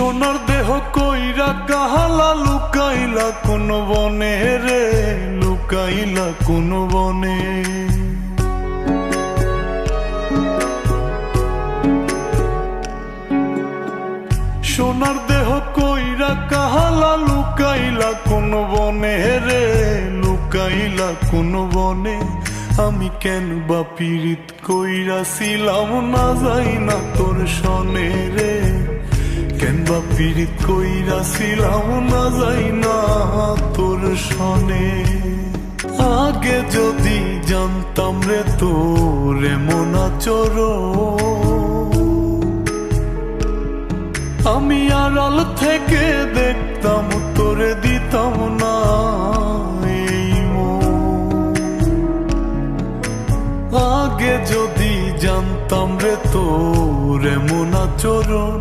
সোনার দেহ কইরা কাহালা লুকাইলা কোন বনে রে, লুকাইলা কোন বনে। সোনার দেহ কইরা কাহালা লুকাইলা কোন বনে রে, লুকাইলা কোন বনে। আমি কেন বা পীড়িত কইরাছিলাম না যাই না তোর সনে রে, কেন বা পীড়িত কইরাছিলাম না যাই না তোর সনে। আগে যদি জানতাম রে তোর এমন আচরণ, আমি আড়াল থেকে দেখতাম তোরে দিতাম না এই মন। আগে যদি জানতাম রে তোর এমন আচরণ,